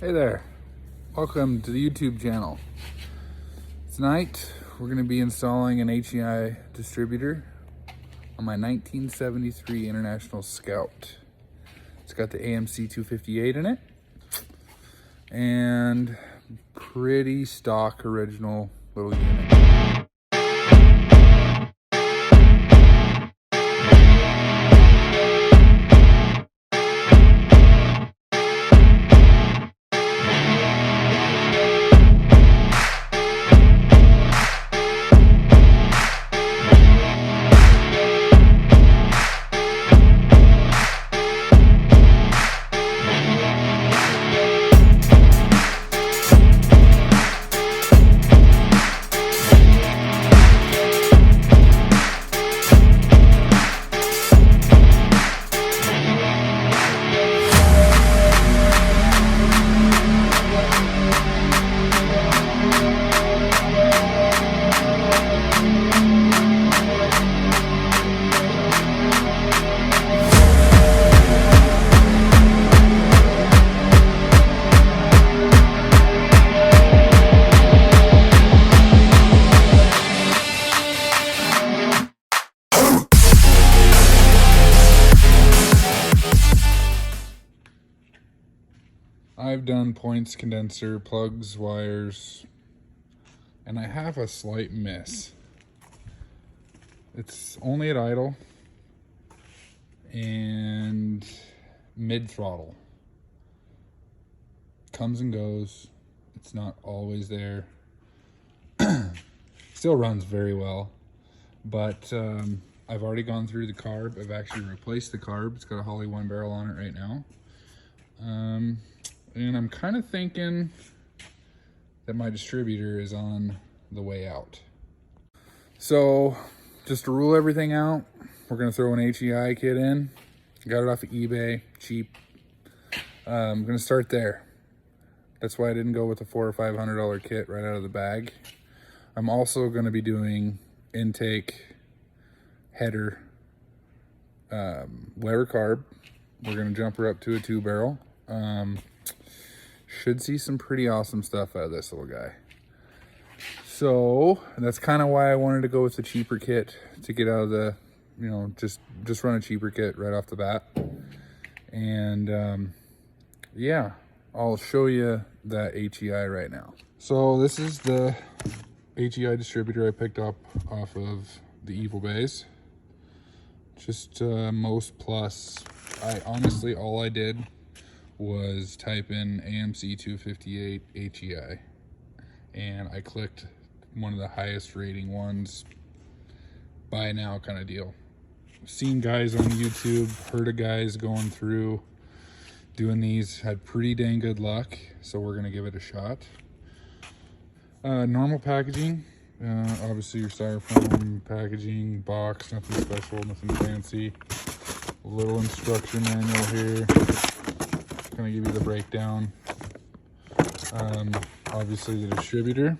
Hey there, welcome to the YouTube channel. Tonight we're going to be installing an HEI distributor on my 1973 International Scout. It's got the AMC 258 in it and pretty stock original little unit. I've done points, condenser, plugs, wires, and I have a slight miss. It's only at idle and mid throttle. Comes and goes. It's not always there. Still runs very well, but I've already gone through the carb. I've actually replaced the carb. It's got a Holly 1 barrel on it right now. And I'm kind of thinking that my distributor is on the way out. So just to rule everything out, we're gonna throw an HEI kit in. Got it off of eBay, cheap. I'm gonna start there. That's why I didn't go with a $400 or $500 kit right out of the bag. I'm also gonna be doing intake, header, lever carb. We're gonna jump her up to a 2 barrel. Should see some pretty awesome stuff out of this little guy. So that's kind of why I wanted to go with the cheaper kit, to get out of the, you know, just run a cheaper kit right off the bat. And yeah, I'll show you that HEI right now. So this is the HEI distributor I picked up off of the Evil Bays. Just most plus. I honestly, all I did was type in AMC 258 HEI, and I clicked one of the highest rating ones, buy now kind of deal. Seen guys on YouTube, heard of guys going through doing these, had pretty dang good luck, so we're gonna give it a shot. Normal packaging, obviously your styrofoam packaging, box, nothing special, nothing fancy. A little instruction manual here. Gonna give you the breakdown. Obviously the distributor.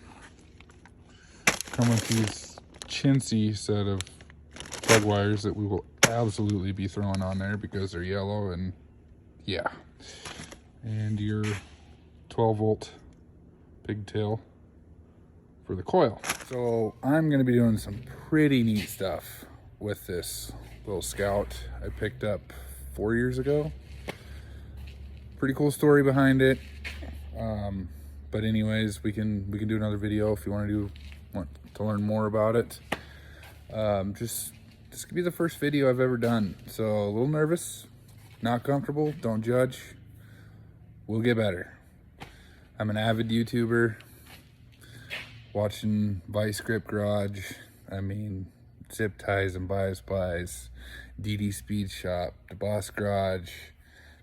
Come with these chintzy set of plug wires that we will absolutely be throwing on there because they're yellow, and yeah. And your 12-volt pigtail for the coil. So I'm gonna be doing some pretty neat stuff with this little Scout I picked up 4 years ago. Pretty cool story behind it, but anyways, we can do another video if you want to learn more about it. This could be the first video I've ever done, so a little nervous, not comfortable. Don't judge. We'll get better. I'm an avid YouTuber, watching Vice Grip Garage. I mean, Zip Ties and Bias Buys, DD Speed Shop, The Boss Garage,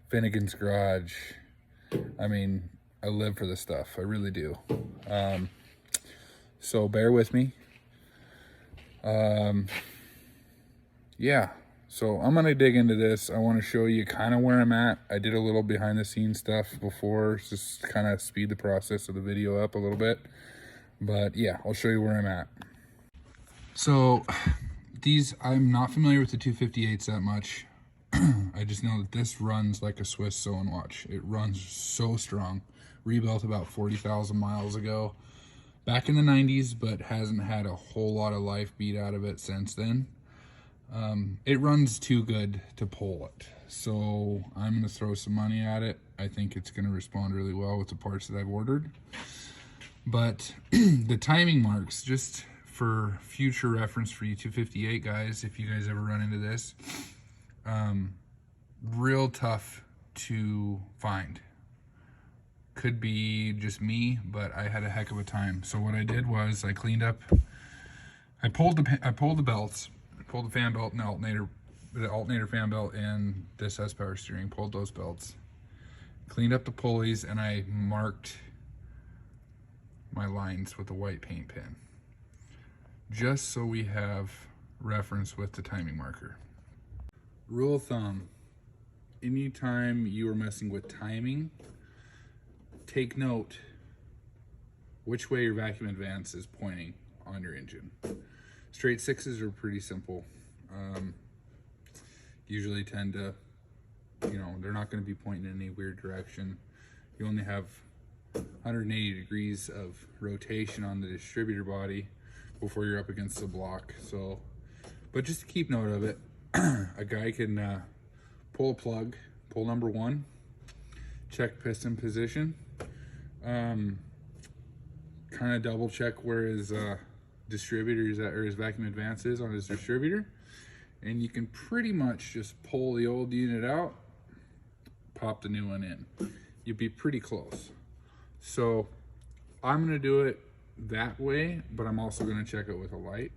Finnegan's Garage. I mean, I live for this stuff. I really do. So bear with me. Yeah, so I'm gonna dig into this. I want to show you kind of where I'm at. I did a little behind the scenes stuff before, just kind of speed the process of the video up a little bit. But yeah, I'll show you where I'm at. So these, I'm not familiar with the 258s that much. I just know that this runs like a Swiss sewn watch. It runs so strong. Rebuilt about 40,000 miles ago, back in the 90s, but hasn't had a whole lot of life beat out of it since then. It runs too good to pull it. So I'm going to throw some money at it. I think it's going to respond really well with the parts that I've ordered. But the timing marks, just for future reference for you 258 guys, if you guys ever run into this, real tough to find. Could be just me, but I had a heck of a time. So what I did was I cleaned up, I pulled the belts, pulled the fan belt and the alternator fan belt and this has power steering, pulled those belts, cleaned up the pulleys, and I marked my lines with a white paint pen, just so we have reference with the timing marker. Rule of thumb, anytime you are messing with timing, take note which way your vacuum advance is pointing on your engine. Straight sixes are pretty simple. Usually tend to, they're not going to be pointing in any weird direction. You only have 180 degrees of rotation on the distributor body before you're up against the block. So, but just to keep note of it, a guy can pull a plug, pull number 1, check piston position, kind of double check where his distributor is at, or his vacuum advance is on his distributor, and you can pretty much just pull the old unit out, pop the new one in. You'd be pretty close. So I'm going to do it that way, but I'm also going to check it with a light.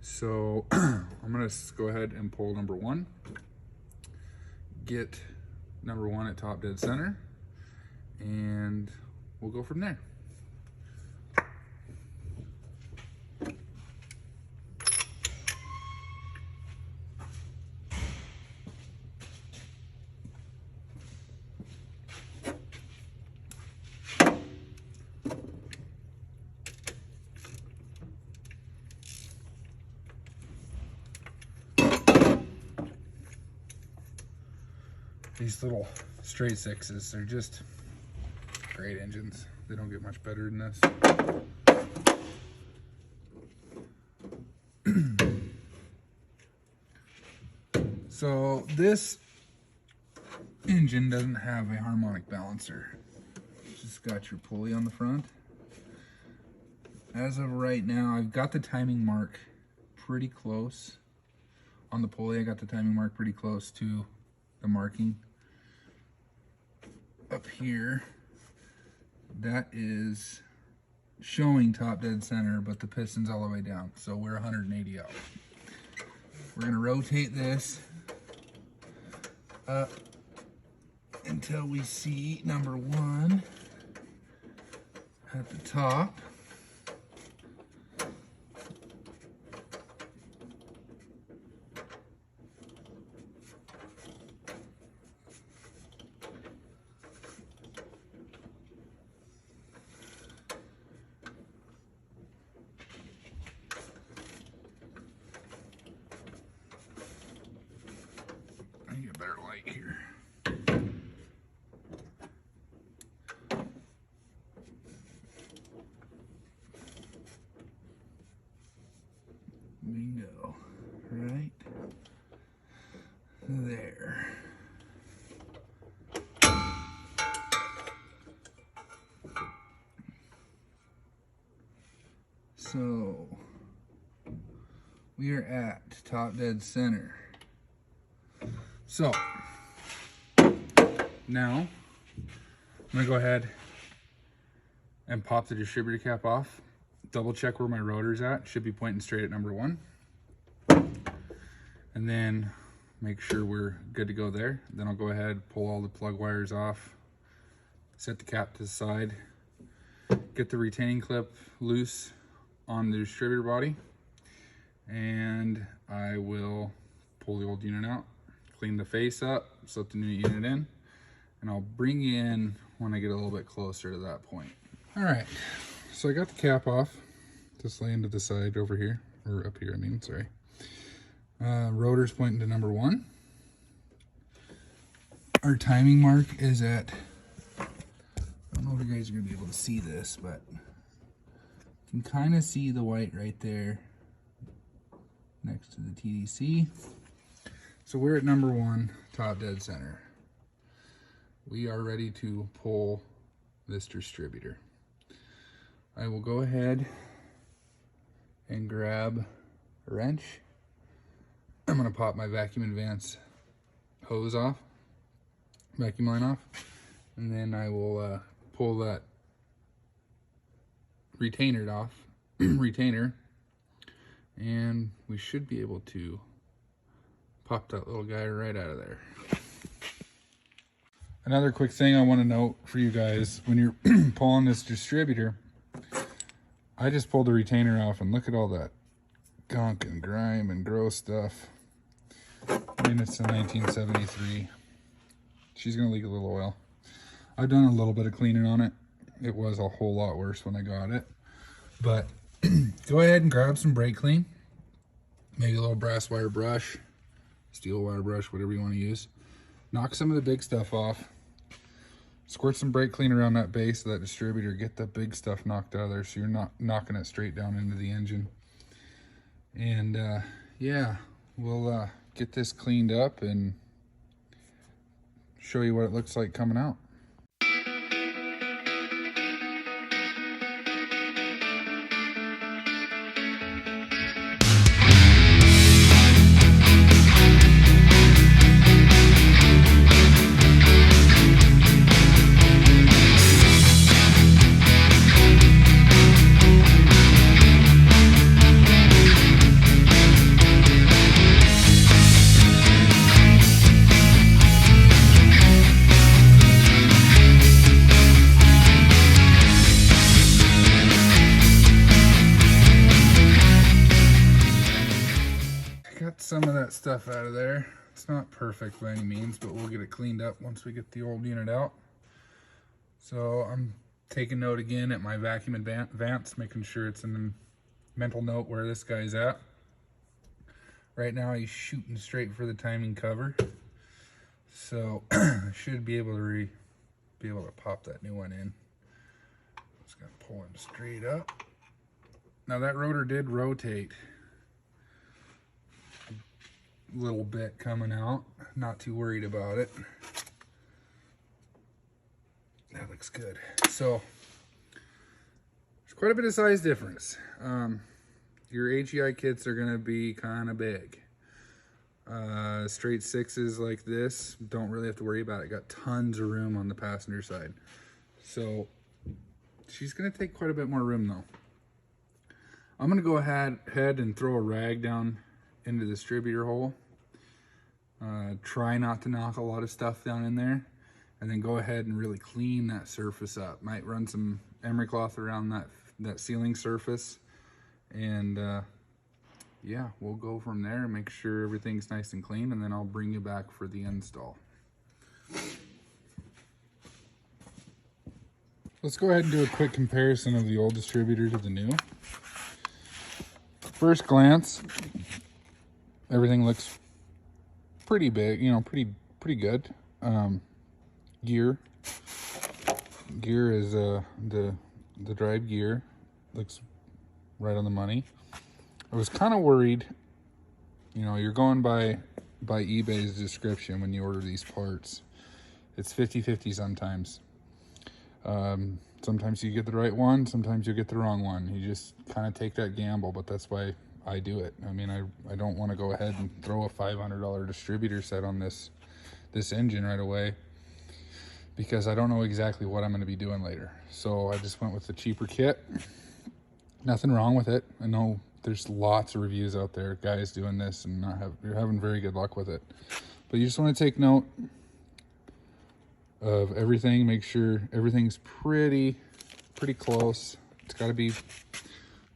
So I'm going to go ahead and pull number 1, get number 1 at top dead center, and we'll go from there. These little straight sixes, they're just great engines. They don't get much better than this. So this engine doesn't have a harmonic balancer. It's just got your pulley on the front. As of right now, I've got the timing mark pretty close. On the pulley, I got the timing mark pretty close to the marking. Up here, that is showing top dead center, but the piston's all the way down, so we're 180 out. We're going to rotate this up until we see number 1 at the top. Better light here. Bingo. Right there. So we are at top dead center. So now I'm gonna go ahead and pop the distributor cap off, double check where my rotor's at, should be pointing straight at number 1, and then make sure we're good to go there. Then I'll go ahead, pull all the plug wires off, set the cap to the side, get the retaining clip loose on the distributor body, and I will pull the old unit out, clean the face up, slip the new unit in, and I'll bring you in when I get a little bit closer to that point. All right, so I got the cap off, just laying to the side over here, or up here, I mean, sorry. Rotor's pointing to number 1. our timing mark is at, I don't know if you guys are going to be able to see this, but you can kind of see the white right there next to the TDC. So we're at number 1, top dead center. We are ready to pull this distributor. I will go ahead and grab a wrench. I'm going to pop my vacuum advance hose off, vacuum line off, and then I will pull that retainer off, and we should be able to pop that little guy right out of there. Another quick thing I want to note for you guys, when you're pulling this distributor, I just pulled the retainer off and look at all that gunk and grime and gross stuff. I mean, it's a 1973. She's gonna leak a little oil. I've done a little bit of cleaning on it. It was a whole lot worse when I got it. But go ahead and grab some brake clean. Maybe a little brass wire brush, steel wire brush, whatever you want to use. Knock some of the big stuff off. Squirt some brake clean around that base of that distributor. Get the big stuff knocked out of there so you're not knocking it straight down into the engine. And yeah, we'll get this cleaned up and show you what it looks like coming out. Some of that stuff out of there. It's not perfect by any means, but we'll get it cleaned up once we get the old unit out. So I'm taking note again at my vacuum advance, making sure it's in the mental note where this guy's at. Right now he's shooting straight for the timing cover, so I should be able to pop that new one in. Just gonna pull him straight up. Now that rotor did rotate little bit coming out, not too worried about it. That looks good. So there's quite a bit of size difference. Your HEI kits are going to be kind of big. Straight 6s like this, don't really have to worry about it. Got tons of room on the passenger side. So she's going to take quite a bit more room though. I'm going to go ahead and throw a rag down into the distributor hole. Try not to knock a lot of stuff down in there, and then go ahead and really clean that surface up. Might run some emery cloth around that sealing surface, and yeah, we'll go from there and make sure everything's nice and clean, and then I'll bring you back for the install. Let's go ahead and do a quick comparison of the old distributor to the new. First glance, everything looks pretty big, you know, pretty good. Gear is the drive gear looks right on the money. I was kind of worried, you know, you're going by eBay's description when you order these parts. It's 50-50 sometimes. Sometimes you get the right one, sometimes you get the wrong one. You just kind of take that gamble, but that's why I do it. I mean, I don't want to go ahead and throw a $500 distributor set on this engine right away, because I don't know exactly what I'm going to be doing later. So I just went with the cheaper kit. Nothing wrong with it. I know there's lots of reviews out there, guys doing this and you're having very good luck with it. But you just want to take note of everything. Make sure everything's pretty close. It's got to be,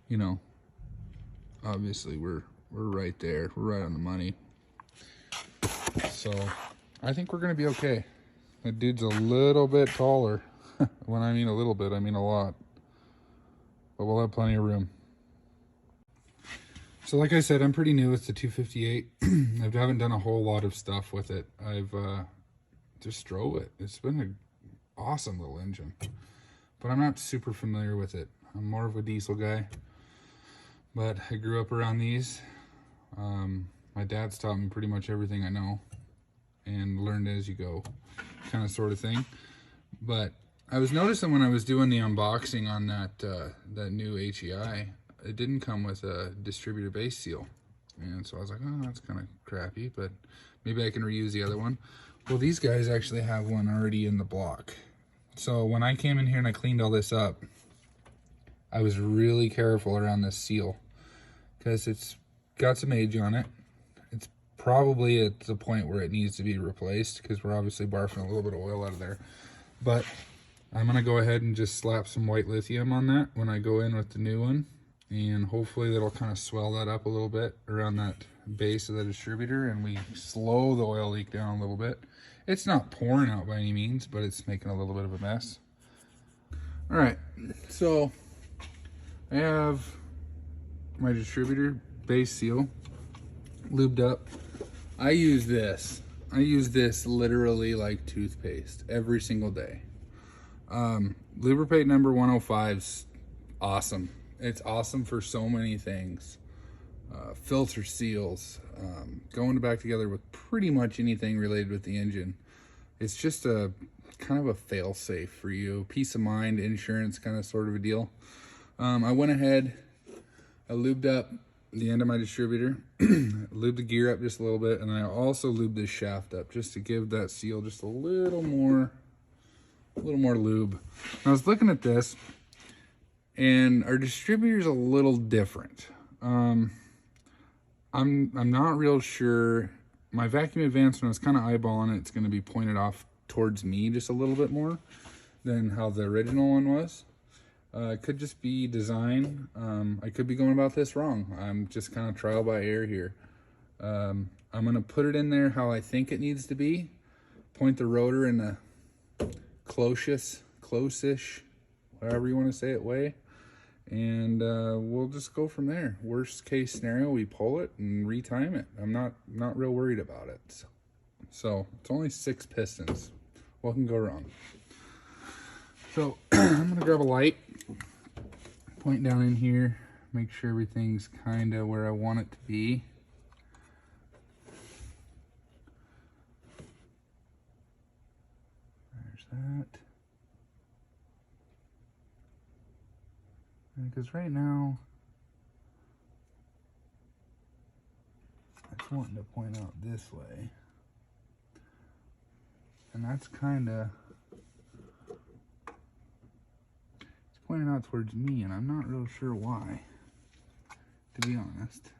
you know, obviously we're right there. We're right on the money. So I think we're going to be okay. That dude's a little bit taller. When I mean a little bit, I mean a lot. But we'll have plenty of room. So like I said, I'm pretty new with the 258. I haven't done a whole lot of stuff with it. I've just drove it. It's been an awesome little engine, but I'm not super familiar with it. I'm more of a diesel guy, but I grew up around these. My dad's taught me pretty much everything I know and learned as you go kind of sort of thing. But I was noticing when I was doing the unboxing on that new HEI, it didn't come with a distributor base seal. And so I was like, oh, that's kind of crappy, but maybe I can reuse the other one. Well, these guys actually have one already in the block. So when I came in here and I cleaned all this up, I was really careful around this seal because it's got some age on it. It's probably at the point where it needs to be replaced because we're obviously barfing a little bit of oil out of there. But I'm gonna go ahead and just slap some white lithium on that when I go in with the new one, and hopefully that'll kind of swell that up a little bit around that base of the distributor, and we slow the oil leak down a little bit. It's not pouring out by any means, but it's making a little bit of a mess. All right, so I have my distributor base seal lubed up. I use this literally like toothpaste every single day. Lubricate number 105's awesome. It's awesome for so many things. Filter seals, going back together with pretty much anything related with the engine. It's just a kind of a fail safe for you, peace of mind, insurance kind of sort of a deal. I went ahead, I lubed up the end of my distributor, lubed the gear up just a little bit, and I also lubed this shaft up just to give that seal just a little more lube. I was looking at this, and our distributor's a little different. I'm not real sure. My vacuum advance, when I was kind of eyeballing it, it's going to be pointed off towards me just a little bit more than how the original one was. It could just be design. I could be going about this wrong. I'm just kind of trial by error here. I'm going to put it in there how I think it needs to be. Point the rotor in a close-ish, whatever you want to say it, way. And we'll just go from there. Worst case scenario, we pull it and retime it. I'm not real worried about it. So it's only 6 pistons. What can go wrong? So I'm gonna grab a light, point down in here, make sure everything's kind of where I want it to be. There's that. Because right now, it's wanting to point out this way. And that's kind of, it's pointing out towards me, and I'm not real sure why, to be honest.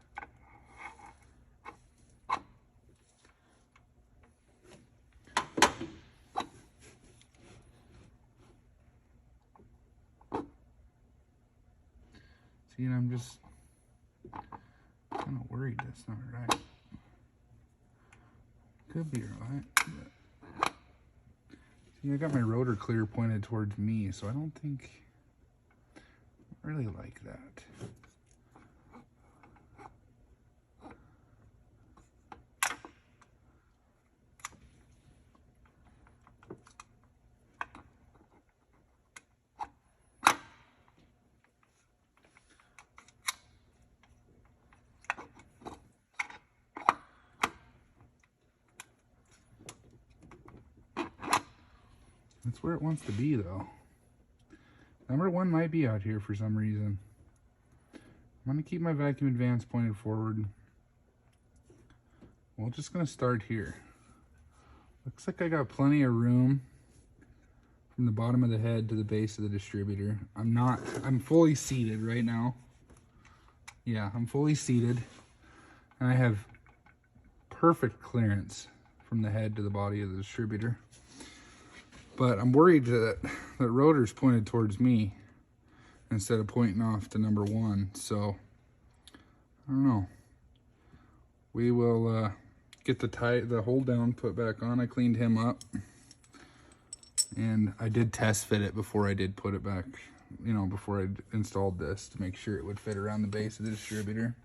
See, and I'm just kind of worried that's not right. Could be right. But see, I got my rotor clear pointed towards me, so I don't think I really like that. That's where it wants to be, though. Number 1 might be out here for some reason. I'm going to keep my vacuum advance pointed forward. We're just going to start here. Looks like I got plenty of room from the bottom of the head to the base of the distributor. I'm fully seated right now. Yeah, I'm fully seated. And I have perfect clearance from the head to the body of the distributor. But I'm worried that the rotor's pointed towards me instead of pointing off to number 1. So, I don't know. We will get the hold down put back on. I cleaned him up. And I did test fit it before I did put it back, before I installed this to make sure it would fit around the base of the distributor.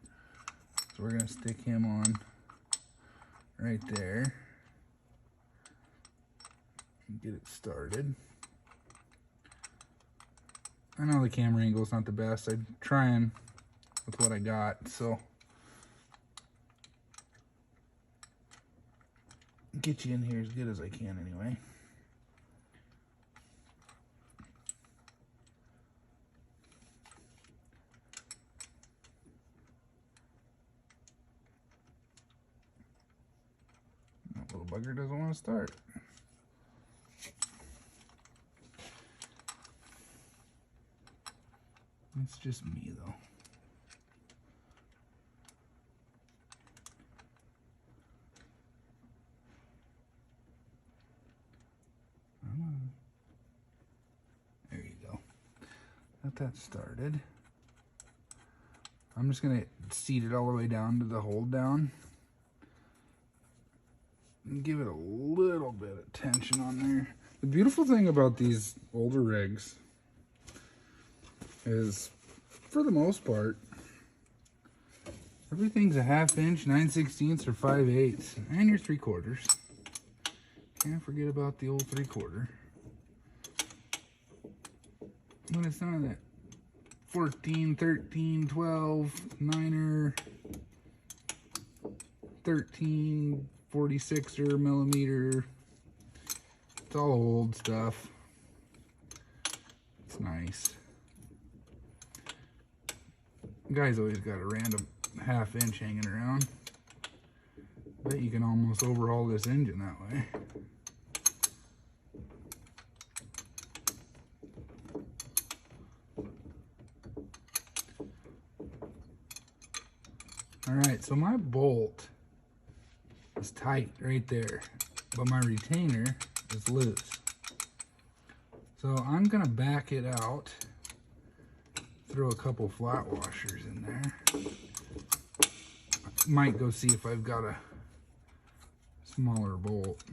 So we're going to stick him on right there. and get it started. I know the camera angle is not the best. I'm trying with what I got, so get you in here as good as I can anyway. That little bugger doesn't want to start. It's just me though. There you go. Got that started. I'm just gonna seat it all the way down to the hold down and give it a little bit of tension on there. The beautiful thing about these older rigs is, for the most part, everything's a 1/2 inch, 9/16 or 5/8, and your 3/4. Can't forget about the old 3/4. But it's none of that 14, 13, 12, 9er, 13, 46er millimeter. It's all old stuff. It's nice. Guy's always got a random 1/2 inch hanging around. Bet you can almost overhaul this engine that way. Alright, so my bolt is tight right there, but my retainer is loose. So I'm going to back it out, throw a couple flat washers in there. Might go see if I've got a smaller bolt.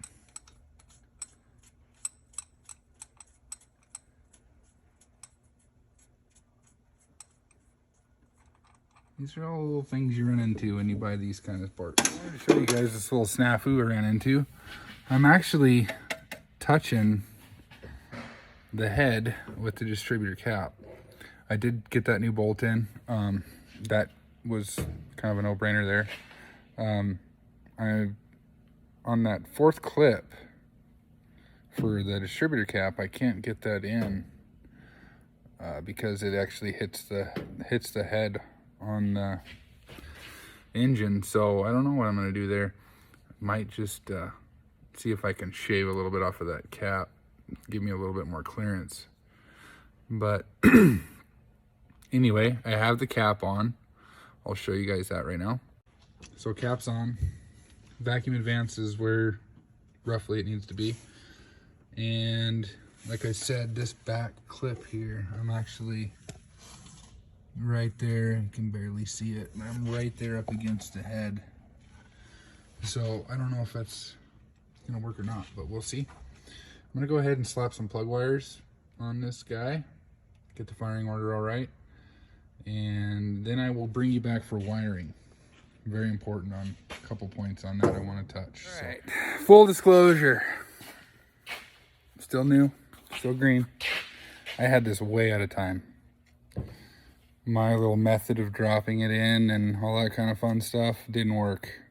These are all little things you run into when you buy these kind of parts. I wanted to show you guys this little snafu I ran into. I'm actually touching the head with the distributor cap. I did get that new bolt in. That was kind of a no-brainer there. On that 4th clip for the distributor cap, I can't get that in because it actually hits the head on the engine. So I don't know what I'm going to do there. Might just see if I can shave a little bit off of that cap, give me a little bit more clearance. But anyway, I have the cap on. I'll show you guys that right now. So cap's on. Vacuum advance is where roughly it needs to be. And like I said, this back clip here, I'm actually right there. You can barely see it. I'm right there up against the head. So I don't know if that's gonna work or not, but we'll see. I'm gonna go ahead and slap some plug wires on this guy, get the firing order all right, and then I will bring you back for wiring. Very important on a couple points on that I want to touch. All right. So, full disclosure, still new, still green. I had this way out of time. My little method of dropping it in and all that kind of fun stuff didn't work.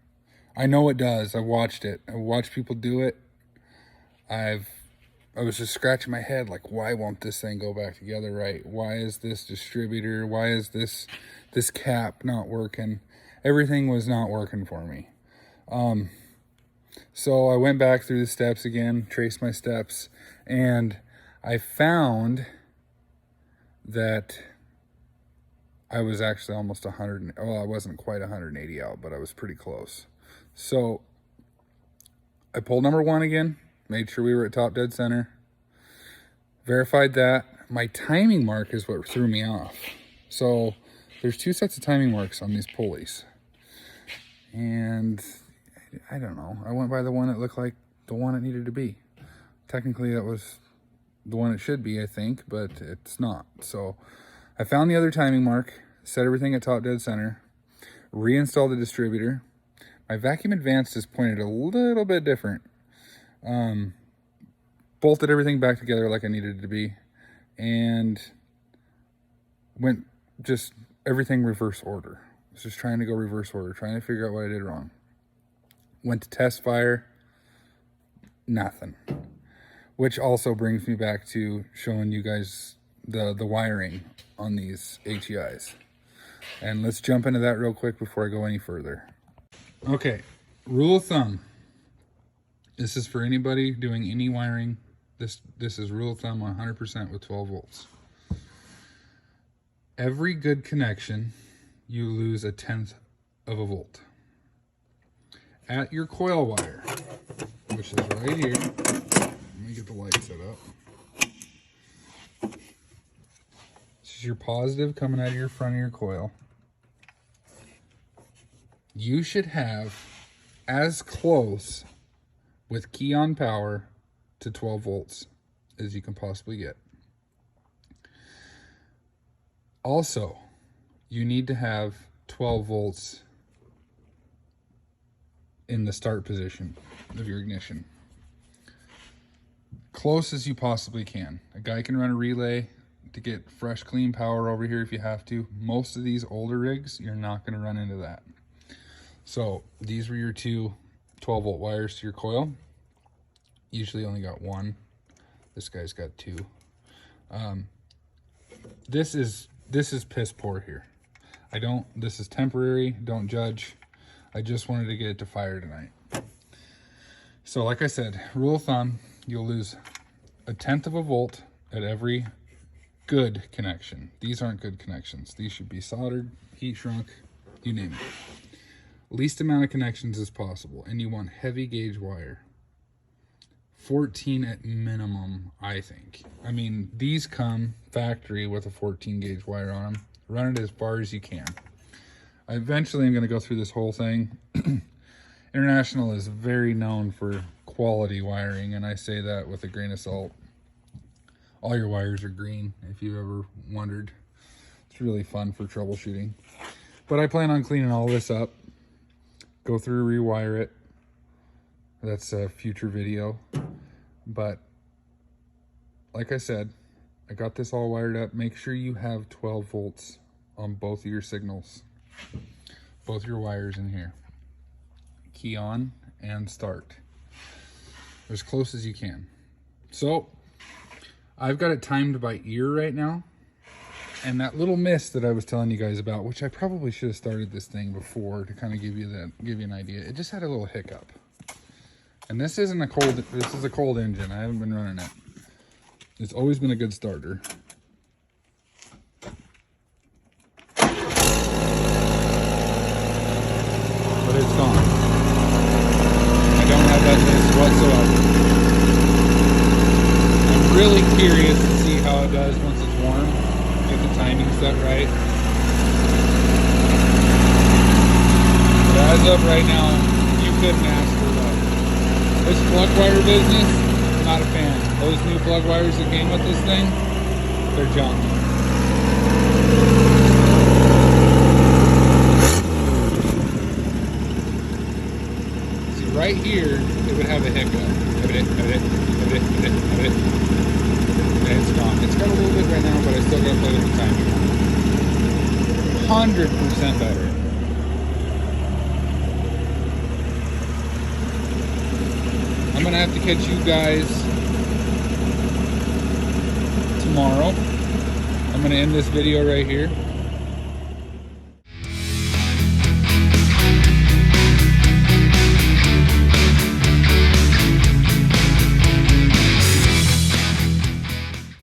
I know it does. I watched it. I watched people do it. I was just scratching my head like, why won't this thing go back together right? Why is this distributor, why is this cap not working? Everything was not working for me. So I went back through the steps again, traced my steps, and I found that I was actually almost 100, well, I wasn't quite 180 out, but I was pretty close. So I pulled number 1 again, made sure we were at top dead center, verified that. My timing mark is what threw me off. So there's 2 sets of timing marks on these pulleys. And I don't know, I went by the one that looked like the one it needed to be. Technically that was the one it should be, I think, but it's not. So I found the other timing mark, set everything at top dead center, reinstalled the distributor. My vacuum advance is pointed a little bit different. But bolted everything back together like I needed it to be, and went just everything reverse order. I was just trying to go reverse order, trying to figure out what I did wrong. Went to test fire, nothing. Which also brings me back to showing you guys the wiring on these HEIs. And let's jump into that real quick before I go any further. Okay, rule of thumb. This is for anybody doing any wiring. This is rule of thumb 100% with 12 volts. Every good connection, you lose 1/10 of a volt. At your coil wire, which is right here. Let me get the light set up. This is your positive coming out of your front of your coil. You should have as close with key on power to 12 volts as you can possibly get. Also, you need to have 12 volts in the start position of your ignition. Close as you possibly can. A guy can run a relay to get fresh, clean power over here if you have to. Most of these older rigs, you're not going to run into that. So these were your two 12 volt wires to your coil. Usually only got one. This guy's got two. This is piss poor here. This is temporary, don't judge. I just wanted to get it to fire tonight. So like I said, rule of thumb, you'll lose 1/10 of a volt at every good connection. These aren't good connections. These should be soldered, heat shrunk, you name it. Least amount of connections as possible, and you want heavy gauge wire. 14 at minimum, I think. I mean, these come factory with a 14 gauge wire on them. Run it as far as you can. Eventually, I'm going to go through this whole thing. International is very known for quality wiring, and I say that with a grain of salt. All your wires are green, if you've ever wondered. It's really fun for troubleshooting. But I plan on cleaning all this up. Go through, rewire it. That's a future video. But like I said, I got this all wired up. Make sure you have 12 volts on both of your signals. Both your wires in here. Key on and start. As close as you can. So I've got it timed by ear right now. And that little mist that I was telling you guys about, which I probably should have started this thing before to kind of give you an idea. It just had a little hiccup. And this is a cold engine. I haven't been running it. It's always been a good starter. But it's gone. I don't have that mist whatsoever. I'm really curious to see how it does once it's warm. Get the timing set right. But as of right now, you couldn't ask for love. This plug wire business, not a fan. Those new plug wires that came with this thing, they're junk. See, right here, it would have a hiccup. And it's gone. It's got a little bit right now, but I still gotta play with the timing. 100% better. I'm gonna have to catch you guys tomorrow. I'm gonna end this video right here.